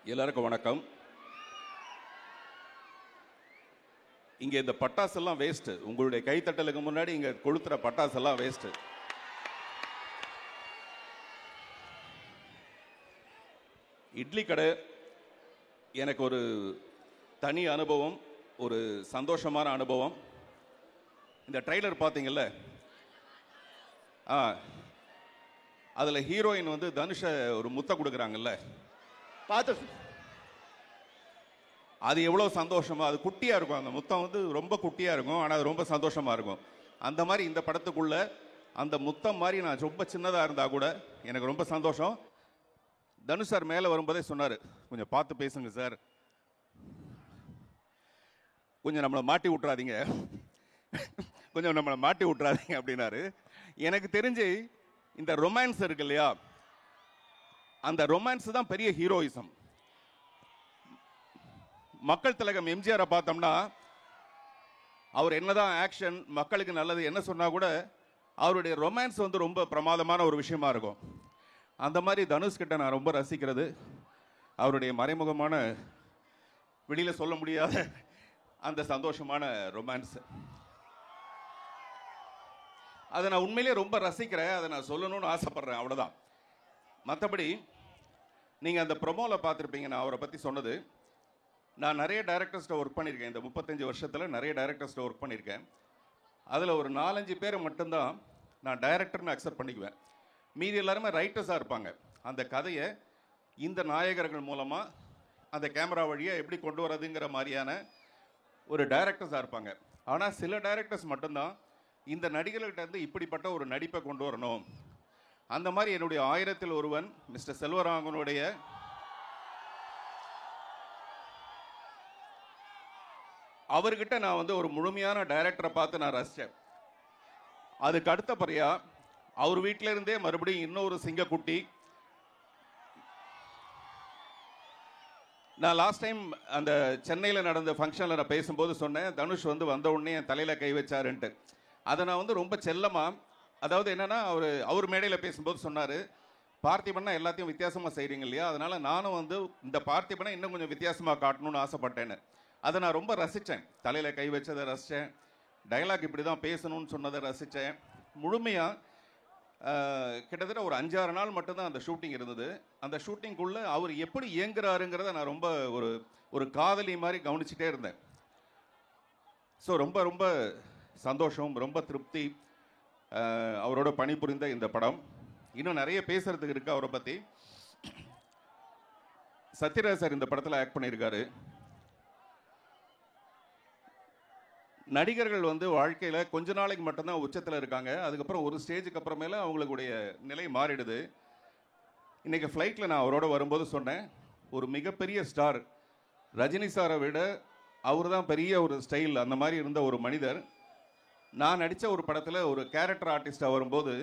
எல்லாருக்கும் வணக்கம். இங்கே இந்த பட்டாசெல்லாம் வேஸ்ட்டு. உங்களுடைய கைத்தட்டலுக்கு முன்னாடி இங்கே கொளுத்துற பட்டாசெல்லாம் வேஸ்ட்டு. இட்லி கடை எனக்கு ஒரு தனி அனுபவம், ஒரு சந்தோஷமான அனுபவம். இந்த ட்ரெய்லர் பார்த்தீங்கல்ல, அதில் ஹீரோயின் வந்து தனுஷை ஒரு முத்த கொடுக்குறாங்கல்ல, பார்த்து அது எவ்வளோ சந்தோஷமா, அது குட்டியாக இருக்கும். அந்த முத்தம் வந்து ரொம்ப குட்டியாக இருக்கும், ஆனால் அது ரொம்ப சந்தோஷமாக இருக்கும். அந்த மாதிரி இந்த படத்துக்குள்ள அந்த முத்தம் மாதிரி நான் ரொம்ப சின்னதாக இருந்தால் கூட எனக்கு ரொம்ப சந்தோஷம். தனுஷ் சார் மேலே வரும்போதே சொன்னார், கொஞ்சம் பார்த்து பேசுங்க சார், கொஞ்சம் நம்மளை மாட்டி விட்றாதீங்க, கொஞ்சம் நம்மளை மாட்டி விட்றாதீங்க அப்படின்னாரு. எனக்கு தெரிஞ்சு இந்த ரொமான்ஸ் இருக்கு இல்லையா, அந்த ரொமான்ஸ் தான் பெரிய ஹீரோயிசம். மக்கள் திலகம் எம்ஜிஆரை பார்த்தோம்னா, அவர் என்னதான் ஆக்ஷன் மக்களுக்கு நல்லது என்ன சொன்னா கூட அவருடைய ரொமான்ஸ் வந்து ரொம்ப பிரமாதமான ஒரு விஷயமா இருக்கும். அந்த மாதிரி தனுஷ் கிட்ட நான் ரொம்ப ரசிக்கிறது அவருடைய மறைமுகமான, வெளியில சொல்ல முடியாத அந்த சந்தோஷமான ரொமான்ஸ். அதை நான் உண்மையிலேயே ரொம்ப ரசிக்கிறேன், அதை நான் சொல்லணும்னு ஆசைப்படுறேன், அவ்வளோதான். மற்றபடி நீங்கள் அந்த ப்ரொமோவில் பார்த்துருப்பீங்க, நான் அவரை பற்றி சொன்னது. நான் நிறைய டைரக்டர்ஸ்ட்டை ஒர்க் பண்ணியிருக்கேன், இந்த 35 வருஷத்தில் நிறைய டைரக்டர்ஸ்ட்டை ஒர்க் பண்ணியிருக்கேன். அதில் ஒரு 4-5 பேரை மட்டும்தான் நான் டைரக்டர்னு அக்செப்ட் பண்ணிக்குவேன். மீதி எல்லாருமே ரைட்டர்ஸாக இருப்பாங்க. அந்த கதையை இந்த நாயகர்கள் மூலமாக அந்த கேமரா வழியாக எப்படி கொண்டு வரதுங்கிற மாதிரியான ஒரு டைரக்டர்ஸாக இருப்பாங்க. ஆனால் சில டைரக்டர்ஸ் மட்டும்தான் இந்த நடிகர்கள்ட்ட இருந்து இப்படிப்பட்ட ஒரு நடிப்பை கொண்டு வரணும். அந்த மாதிரி என்னுடைய 1000ல் ஒருவன் மிஸ்டர் செல்வராகவனுடைய அவர்கிட்ட நான் வந்து ஒரு முழுமையான டைரக்டரை பார்த்து நான் ரசித்தேன். அதுக்கு அடுத்தபடியா அவர் வீட்டில இருந்தே மறுபடியும் இன்னொரு சிங்கக்குட்டி. நான் லாஸ்ட் டைம் அந்த சென்னையில் நடந்த ஃபங்க்ஷனில் நான் பேசும்போது சொன்னேன், தனுஷ் வந்து வந்த உடனே என் தலையில் கை வச்சாருன்ட்டு. அதை நான் வந்து ரொம்ப செல்லமாக, அதாவது என்னென்னா, அவர் மேடையில் பேசும்போது சொன்னார், பார்த்திபன்னா எல்லாத்தையும் வித்தியாசமாக செய்கிறீங்க இல்லையா, அதனால் நானும் வந்து இந்த பார்த்திபனை இன்னும் கொஞ்சம் வித்தியாசமாக காட்டணும்னு ஆசைப்பட்டேன்னு. அதை நான் ரொம்ப ரசித்தேன். தலையில் கை வச்சதை ரசித்தேன், டைலாக் இப்படி தான் பேசணும்னு சொன்னதை ரசித்தேன். முழுமையாக கிட்டத்தட்ட ஒரு 5-6 நாள் மட்டும்தான் அந்த ஷூட்டிங் இருந்தது. அந்த ஷூட்டிங்குள்ளே அவர் எப்படி இயங்குறாருங்கிறத நான் ரொம்ப ஒரு காதலி மாதிரி கவனிச்சுட்டே இருந்தேன். ஸோ ரொம்ப ரொம்ப சந்தோஷம், ரொம்ப திருப்தி அவரோட பணிபுரிந்த இந்த படம். இன்னும் நிறைய பேசுறதுக்கு இருக்கு அவரை பற்றி. சத்யராஜ் சார் இந்த படத்தில் ஆக்ட் பண்ணியிருக்காரு. நடிகர்கள் வந்து வாழ்க்கையில் கொஞ்ச நாளைக்கு மட்டும்தான் உச்சத்தில் இருக்காங்க, அதுக்கப்புறம் ஒரு ஸ்டேஜுக்கு அப்புறமேல அவங்களுடைய நிலை மாறிடுது. இன்றைக்கி ஃப்ளைட்டில் நான் அவரோட வரும்போது சொன்னேன், ஒரு மிகப்பெரிய ஸ்டார் ரஜினி சாரை விட அவர் தான் பெரிய ஒரு ஸ்டைல், அந்த மாதிரி இருந்த ஒரு மனிதர். நான் நடித்த ஒரு படத்தில் ஒரு கேரக்டர் ஆர்டிஸ்டாக வரும்போது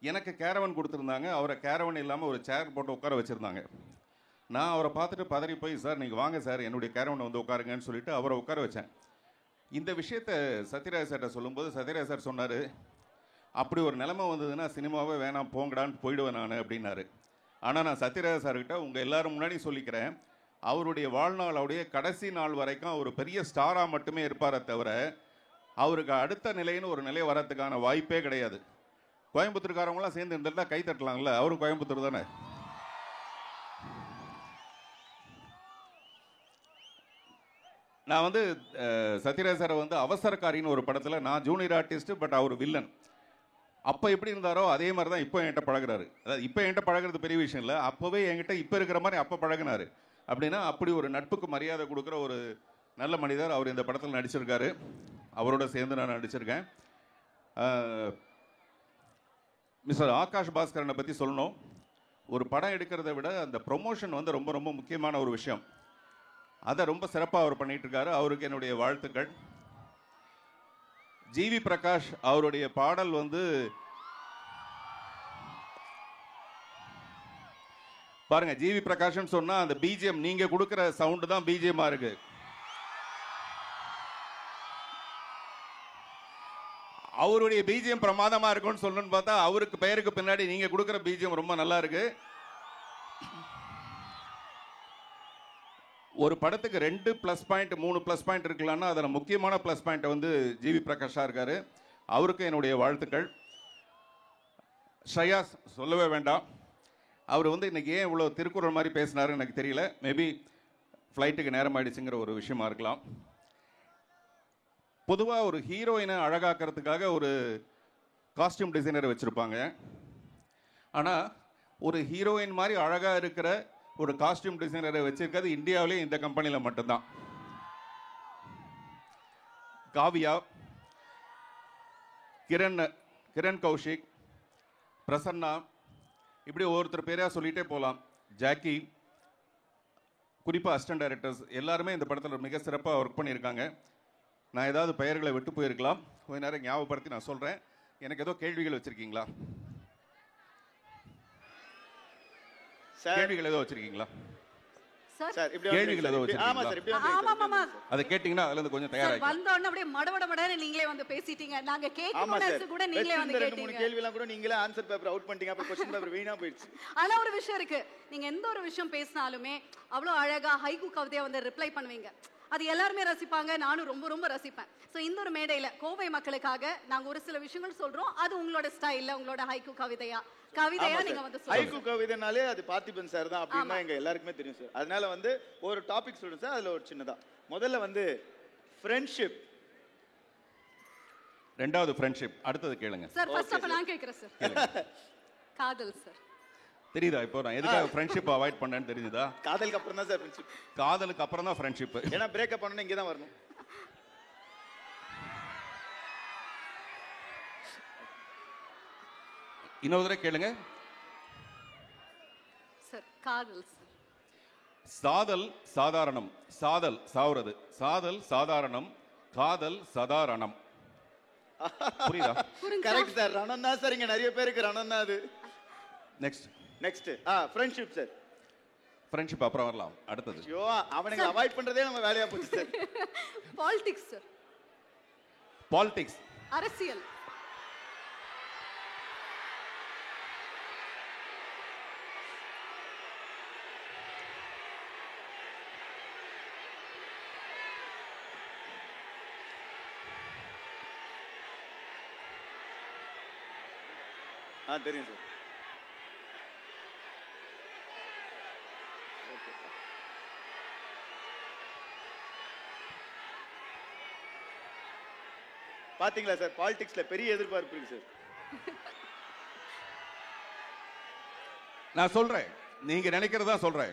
எனக்கு கேரவன் கொடுத்துருந்தாங்க, அவரை கேரவன் இல்லாமல் ஒரு சேர் போட்டு உட்கார வச்சுருந்தாங்க. நான் அவரை பார்த்துட்டு பதறி போய், சார் நீங்கள் வாங்க சார், என்னுடைய கேரவனை வந்து உட்காருங்கன்னு சொல்லிட்டு அவரை உட்கார வச்சேன். இந்த விஷயத்தை சத்யராஜ் சார்கிட்ட சொல்லும்போது சத்யராஜ் சார் சொன்னார், அப்படி ஒரு நிலைமை வந்ததுன்னா சினிமாவே வேணாம் போங்கடான்னு போயிடுவேன் நான் அப்படின்னாரு. ஆனால் நான் சத்யராஜ் சார்கிட்ட உங்கள் எல்லோரும் முன்னாடி சொல்லிக்கிறேன், அவருடைய வாழ்நாள், அவருடைய கடைசி நாள் வரைக்கும் அவர் பெரிய ஸ்டாராக மட்டுமே இருப்பாரே தவிர அவருக்கு அடுத்த நிலைன்னு ஒரு நிலை வரத்துக்கான வாய்ப்பே கிடையாது. கோயம்புத்தூர்காரவங்களாம் சேர்ந்து இருந்துட்டா கை தட்டலாம்ல, அவரும் கோயம்புத்தூர் தானே. நான் வந்து சத்யராஜ் சாரை வந்து அவசரக்காரின்னு ஒரு படத்தில், நான் ஜூனியர் ஆர்டிஸ்ட்டு, பட் அவர் வில்லன். அப்போ எப்படி இருந்தாரோ அதே மாதிரி தான் இப்போ என்கிட்ட பழகுறாரு. அதாவது இப்போ என்கிட்ட பழகிறது பெரிய விஷயம் இல்லை, அப்போவே என்கிட்ட இப்போ இருக்கிற மாதிரி அப்போ பழகினார். அப்படின்னா அப்படி ஒரு நட்புக்கு மரியாதை கொடுக்குற ஒரு நல்ல மனிதர் அவர் இந்த படத்தில் நடிச்சிருக்காரு. அவரோட சேர்ந்து நான் நடிச்சிருக்கேன். மிஸ்டர் ஆகாஷ் பாஸ்கரனை பற்றி சொல்லணும். ஒரு படம் எடுக்கிறத விட அந்த ப்ரொமோஷன் வந்து ரொம்ப ரொம்ப முக்கியமான ஒரு விஷயம். அதை ரொம்ப சிறப்பாக அவர் பண்ணிட்டு இருக்காரு. அவருக்கு என்னுடைய வாழ்த்துக்கள். ஜிவி பிரகாஷ் அவருடைய பாடல் வந்து பாருங்க, ஜிவி பிரகாஷ்னு சொன்னா அந்த பிஜிஎம் நீங்க கொடுக்கிற சவுண்ட் தான் பிஜிஎம்மா இருக்கு. அவருடைய பிஜிஎம் பிரமாதமா இருக்கும்னு சொல்லணும்னு பார்த்தா அவருக்கு பெயருக்கு பின்னாடி நீங்க கொடுக்கிற பிஜிஎம் ரொம்ப நல்லா இருக்கு. ஒரு படத்துக்கு 2 ப்ளஸ் பாயிண்ட் 3 ப்ளஸ் பாயிண்ட் இருக்கலாம்னா அதில் முக்கியமான ப்ளஸ் பாயிண்ட் வந்து ஜிவி பிரகாஷா இருக்காரு. அவருக்கு என்னுடைய வாழ்த்துக்கள். ஸ்ரேயா சொல்லவே வேண்டாம். அவர் வந்து இன்னைக்கு ஏன் இவ்வளோ திருக்குறள் மாதிரி பேசினாருன்னு எனக்கு தெரியல. மேபி ஃப்ளைட்டுக்கு நேரம் ஆயிடுச்சுங்கிற ஒரு விஷயமா இருக்கலாம். பொதுவாக ஒரு ஹீரோயினை அழகாக்கிறதுக்காக ஒரு காஸ்டியூம் டிசைனரை வச்சுருப்பாங்க. ஆனால் ஒரு ஹீரோயின் மாதிரி அழகாக இருக்கிற ஒரு காஸ்டியூம் டிசைனரை வச்சிருக்கிறது இந்தியாவிலே இந்த கம்பெனியில் மட்டும்தான். காவியா, கிரண் கௌஷிக், பிரசன்னா, இப்படி ஒவ்வொருத்தர் பேராக சொல்லிகிட்டே போகலாம். ஜாக்கி, குறிப்பாக அசிஸ்டன்ட் டைரக்டர்ஸ் எல்லாருமே இந்த படத்தில் மிக சிறப்பாக ஒர்க் பண்ணியிருக்காங்க. நான் ஏதாவது பெயர்களை விட்டு போயிருக்கலாம், கொஞ்ச நேரம் ஞாபகப்படுத்தி நான் சொல்கிறேன். எனக்கு ஏதோ கேள்விகள் வச்சுருக்கீங்களா? கேள்விகள் ஏதோ வச்சிருக்கீங்களா? கேள்விகள் ஏதோ வச்சிருக்கீங்களா? அதை கேட்டீங்கன்னா அதுல இருந்து கொஞ்சம் தயாராகி வந்தோம்னா அப்படியே மடமடமடன்னு நீங்களே வந்து பேசிட்டீங்க. நாங்க கேட்கணும்னு கூட நீங்களே வந்து கேட்டீங்க. கேள்விலாம் கூட நீங்களே ஆன்சர் பேப்பர் அவுட் பண்ணிட்டீங்க. அப்புறம் क्वेश्चन பேப்பர் வீணா போயிடுச்சு. ஆனா ஒரு விஷயம் இருக்கு. நீங்க எந்த ஒரு விஷயம் பேசினாலுமே அவ்வளவு அழகா ஹைக்கூ கவிதையா வந்து ரிப்ளை பண்ணுவீங்க. அது எல்லாருமே ரசிப்பாங்க. நானும் ரொம்ப ரொம்ப ரசிப்பேன். ஸோ இந்த ஒரு மேடையில கோவை மக்களுக்காக நாங்க ஒரு சில விஷயங்கள் சொல்றோம். அது உங்களோட ஸ்டைல்ல உங்களோட ஹைக்கூ கவிதையா நீங்க வந்து ஹைக்கூ கவிதைனாலே அது பார்த்திபன் சார் தான் அப்படின்னா எங்க எல்லாருக்குமே தெரியும் சார். அதனால வந்து ஒரு டாபிக் சொல்றேன் சார். அதுல ஒரு சின்னதா முதல்ல வந்து ஃப்ரெண்ட்ஷிப், ரெண்டாவது ஃப்ரெண்ட்ஷிப், அடுத்தது கேளுங்க சார். ஃபர்ஸ்ட் அப்ப நான் கேக்குறேன் சார். காதல் சார். தெரியுதா? இப்போ நான் எதுக்காக ஃப்ரெண்ட்ஷிப் அவாய்ட் பண்ணேன்னு தெரியுதா? காதலுக்கு அப்புறம் தான் சார் ஃப்ரெண்ட்ஷிப். காதலுக்கு அப்புறம் தான் ஃப்ரெண்ட்ஷிப். ஏன்னா பிரேக்கப் பண்ணனும் இங்க தான் வரணும். இன்னொரு தடவை கேளுங்க சார். காதல் சார். சாதல் சாதாரணம், சாதல் சாவுறது, சாதல் சாதாரணம், காதல் சதாரணம். புரியுதா? Correct sir. ரணம் தான் சார். இங்க நிறைய பேருக்கு ரணம் தான் அது. Next friendship sir. ஃப்ரெண்ட்ஷிப் அப்புறம் வரலாம். அடுத்தது ஐயோ அவனுங்க அவாய்ட் பண்றதே நம்ம வேலையா போச்சு சார். Politics sir. பாலிடிக்ஸ், அரசியல். தெரியும் சார். பாத்தீங்களா சார், பாலிடிக்ஸ்ல பெரிய எதிர்பார்ப்பு இருக்கு சார். நான் சொல்றேன், நீங்க நினைக்கிறதா சொல்றேன்.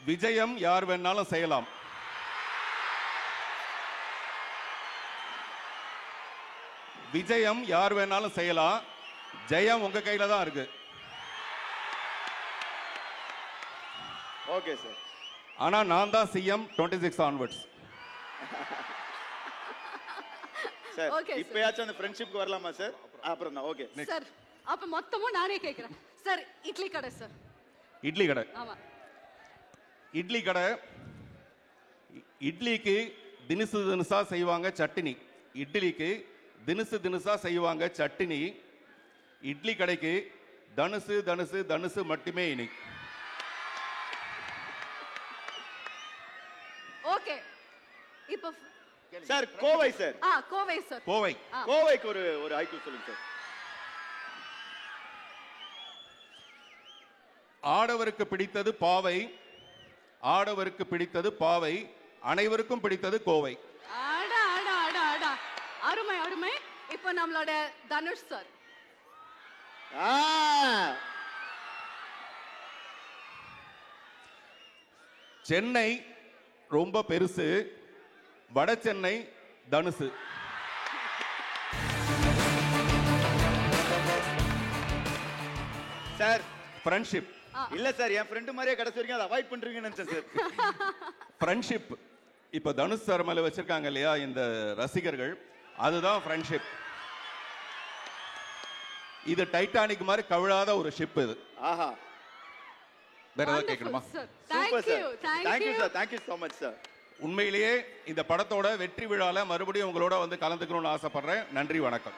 விஜயம் யார் வேணாலும் செய்யலாம். விஜயம் யார் வேணாலும் செய்யலாம். ஜெயம் உங்க கையில தான் இருக்கு. Okay sir. ஆனா நான் தான் சிஎம் 26 onwards. சார் இப்பயாச்சும் அந்த ஃப்ரெண்ட்ஷிப்க்கு வரலாமா சார்? அப்புறம் தான். Okay sir. அப்ப மொத்தமும் நானே கேக்குறேன் சார். இட்லி கடை சார். இட்லி கடை. ஆமா. இட்லி கடை. இட்லிக்கு தினுசு தினுசா செய்வாங்க சட்னி. இட்லிக்கு தினுசு தினுசா செய்வாங்க சட்னி. இட்லி கடைக்கு தனுசு தனுசு தனுசு மட்டுமே இனி. ஓகே. இப்போ sir Kovai sir. Kovai sir. Kovai. கோவைக்கு ஒரு ஐக்யூ சொல்லுங்க சார். ஆடவருக்கு பிடித்தது பாவை, ஆடவருக்கு பிடித்தது பாவை, அனைவருக்கும் பிடித்தது கோவை. அருமை அருமை. இப்போ நம்மளோட தனுஷ் சார். சென்னை ரொம்ப பெருசு, வட சென்னை தனுசு. சார் ஃப்ரெண்ட்ஷிப் இல்ல சார், என் ஃப்ரெண்ட் மாதிரியே கடைசி வரைக்கும் அதை அவாய்ட் பண்றீங்கன்னு நினைச்சேன் சார். ஃப்ரெண்ட்ஷிப் இப்ப தனுஷ் சார் மேல வச்சிருக்காங்க இல்லையா இந்த ரசிகர்கள், அதுதான் ஃப்ரெண்ட்ஷிப். இது டைட்டானிக் மாதிரி கவிழாத ஒரு ஷிப் இது. ஆஹா. வேற ஏதாவது கேட்கணுமா? Super sir. Thank you sir. Thank you so much sir. உண்மையிலேயே இந்த படத்தோட வெற்றி விழால மறுபடியும் உங்களோட வந்து கலந்துக்கணும்னு ஆசைப்படுறேன். நன்றி, வணக்கம்.